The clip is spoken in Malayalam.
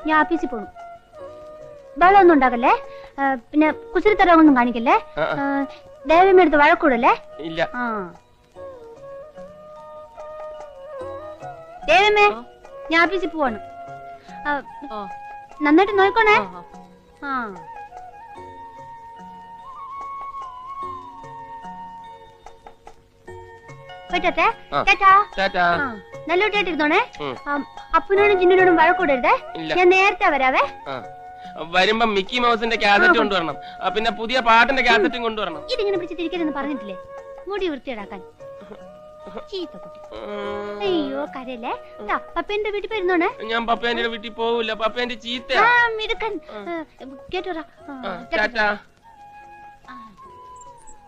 ഞാൻ ഓഫീസിൽ പോണു. ബഹളമൊന്നും ഉണ്ടാക്കല്ലേ, പിന്നെ കുസൃത്തരമൊന്നും കാണിക്കല്ലേ, ദേവമ്മയെടുത്ത് വഴക്കൂടല്ലേ. ദേവമ്മേ, ഞാൻ ഓഫീസിൽ പോവാണ്. നന്നായിട്ട് നോക്കണേ. നല്ല കുട്ടിയായിട്ടിരുന്നോണേ. അപ്പനോടും ചിന്നോടും വഴക്കൂടരുതേ. ഞാൻ നേരത്തെ വരാവേ. വരുമ്പോ മിക്കി മൗസിന്റെ കാസറ്റ് കൊണ്ടുവരണം, പിന്നെ പുതിയ പാട്ടിന്റെ കാസറ്റും കൊണ്ടുവരണം. ഇതിങ്ങനെ പിടിച്ച് തിരിക്കരുതെന്ന് പറഞ്ഞിട്ടില്ലേ, മുടി വൃത്തിയിടാക്കാൻ. ചീത്ത കുട്ടി. അയ്യോ കരയല്ലേ. പപ്പേന്റെ വീട്ടിൽ പോയിരുന്നോണേ. ഞാൻ പപ്പേന്റെ വീട്ടിൽ പോവില്ല, പപ്പേന്റെ ചീത്ത. മിടുക്കൻ. കേട്ടോടാ.